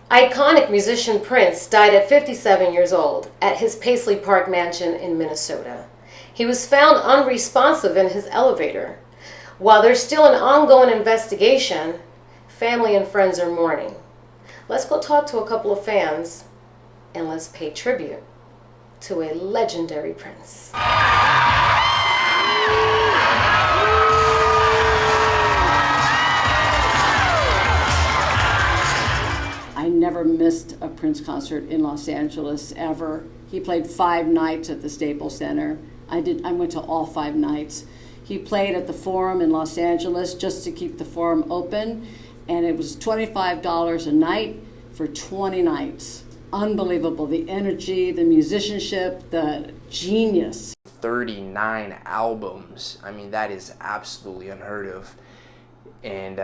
Iconic musician Prince died at 57 years old at his Paisley Park mansion in Minnesota. He was found unresponsive in his elevator. While there's still an ongoing investigation, family and friends are mourning. Let's go talk to a couple of fans and let's pay tribute to a legendary Prince. I never missed a Prince concert in Los Angeles ever. He played 5 nights at the Staples Center. I went to all 5 nights. He played at the Forum in Los Angeles just to keep the Forum open, and it was $25 a night for 20 nights. Unbelievable, the energy, the musicianship, the genius. 39 albums, I mean, that is absolutely unheard of. And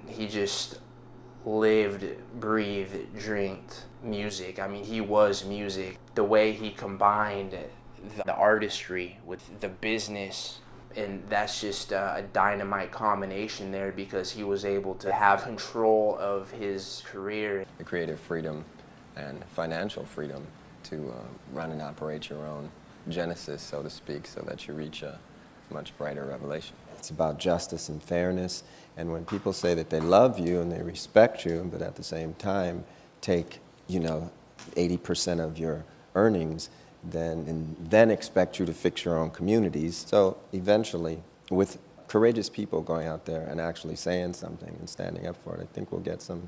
he just lived, breathed, drank music. I mean, he was music. The way he combined the artistry with the business, and that's just a dynamite combination there, because he was able to have control of his career. The creative freedom and financial freedom to run and operate your own genesis, so to speak, so that you reach a much brighter revelation. It's about justice and fairness, and when people say that they love you and they respect you, but at the same time take, 80% of your earnings, then expect you to fix your own communities. So eventually, with courageous people going out there and actually saying something and standing up for it, I think we'll get some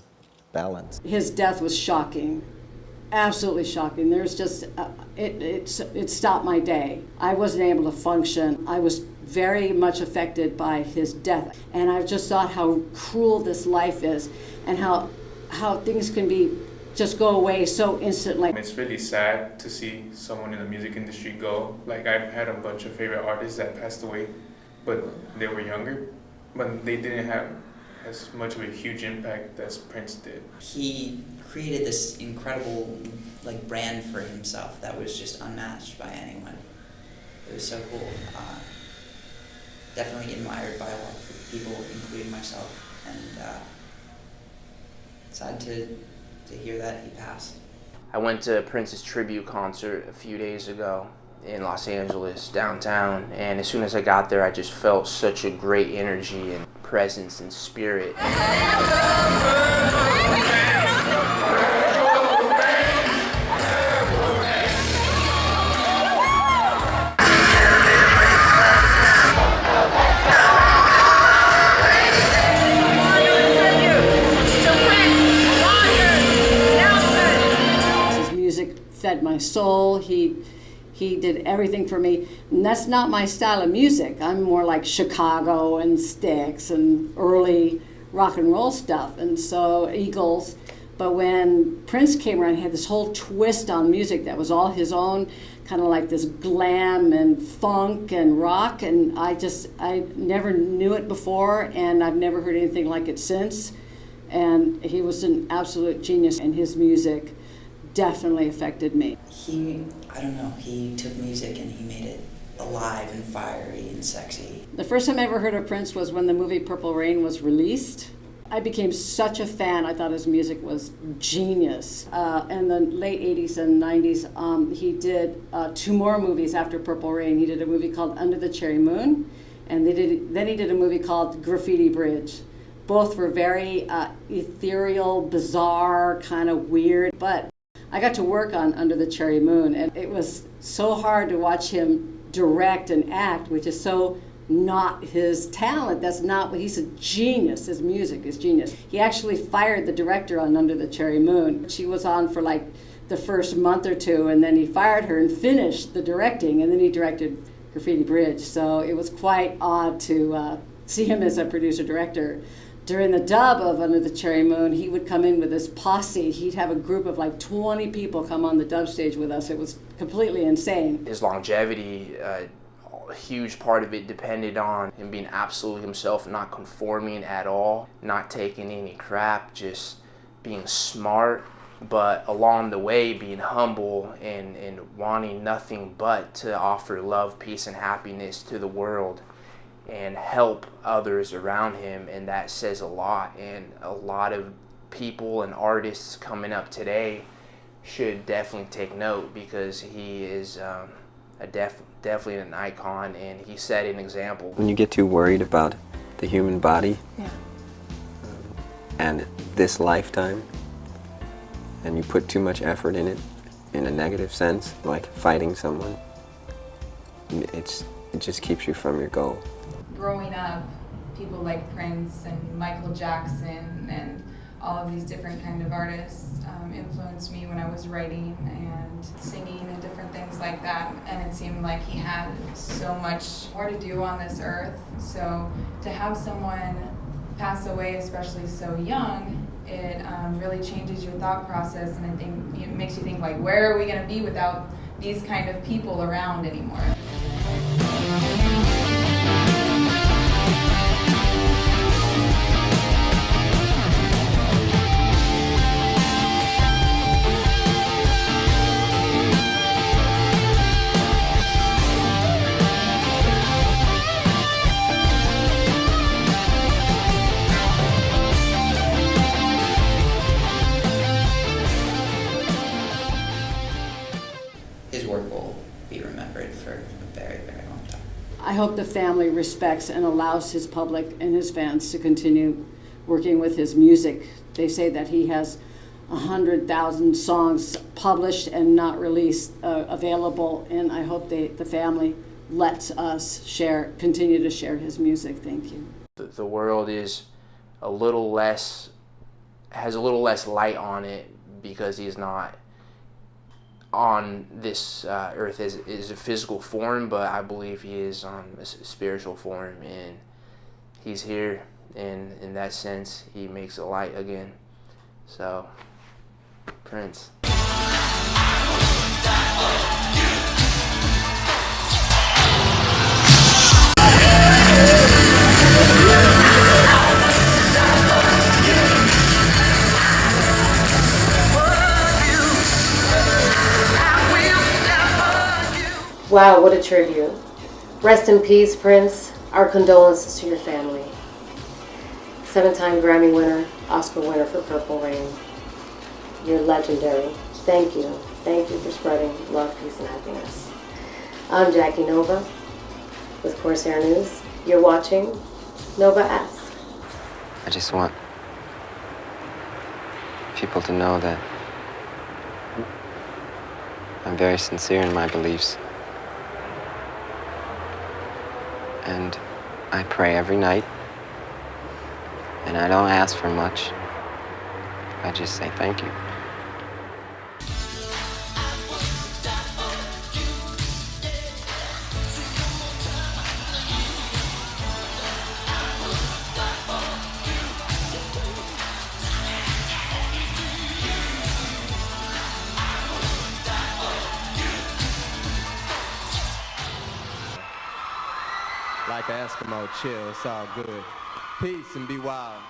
balance. His death was shocking, absolutely shocking. There's just, it stopped my day. I wasn't able to function. I was very much affected by his death. And I just thought how cruel this life is, and how things can just go away so instantly. It's really sad to see someone in the music industry go. Like, I've had a bunch of favorite artists that passed away, but they were younger, but they didn't have as much of a huge impact as Prince did. He created this incredible brand for himself that was just unmatched by anyone. It was so cool. Definitely admired by a lot of people, including myself, and sad to hear that he passed. I went to Prince's tribute concert a few days ago in Los Angeles, downtown, and as soon as I got there, I just felt such a great energy and presence and spirit. Fed my soul. He did everything for me. And that's not my style of music. I'm more like Chicago and Styx and early rock and roll stuff, and so Eagles. But when Prince came around, he had this whole twist on music that was all his own, kind of like this glam and funk and rock, and I never knew it before, and I've never heard anything like it since. And he was an absolute genius, and his music definitely affected me. He took music and he made it alive and fiery and sexy. The first time I ever heard of Prince was when the movie Purple Rain was released. I became such a fan. I thought his music was genius. In the late 80s and 90s, he did 2 more movies after Purple Rain. He did a movie called Under the Cherry Moon, and then he did a movie called Graffiti Bridge. Both were very ethereal, bizarre, kind of weird, but I got to work on Under the Cherry Moon, and it was so hard to watch him direct and act, which is so not his talent. That's not what he's a genius. His music is genius. He actually fired the director on Under the Cherry Moon. She was on for the first month or 2, and then he fired her and finished the directing, and then he directed Graffiti Bridge. So it was quite odd to see him as a producer-director. During the dub of Under the Cherry Moon, he would come in with his posse. He'd have a group of 20 people come on the dub stage with us. It was completely insane. His longevity, a huge part of it depended on him being absolutely himself, not conforming at all, not taking any crap, just being smart, but along the way being humble and wanting nothing but to offer love, peace, and happiness to the world and help others around him, and that says a lot. And a lot of people and artists coming up today should definitely take note, because he is definitely an icon, and he set an example. When you get too worried about the human body, Yeah. And this lifetime, and you put too much effort in it, in a negative sense, like fighting someone, it just keeps you from your goal. Growing up, people like Prince and Michael Jackson and all of these different kind of artists influenced me when I was writing and singing and different things like that. And it seemed like he had so much more to do on this earth. So to have someone pass away, especially so young, it really changes your thought process, and I think it makes you think, like, where are we going to be without these kind of people around anymore? His work will be remembered for a very, very long time. I hope the family respects and allows his public and his fans to continue working with his music. They say that he has 100,000 songs published and not released available, and I hope the family lets us continue to share his music. Thank you. The world is has a little less light on it, because he's not on this earth is a physical form, but I believe he is on a spiritual form, and he's here, and in that sense he makes a light again. So, Prince. Wow, what a tribute. Rest in peace, Prince. Our condolences to your family. 7-time Grammy winner, Oscar winner for Purple Rain. You're legendary. Thank you. Thank you for spreading love, peace, and happiness. I'm Jackie Nova with Corsair News. You're watching Nova Asks. I just want people to know that I'm very sincere in my beliefs. And I pray every night. And I don't ask for much. I just say thank you. Like an Eskimo chill, it's all good. Peace and be wild.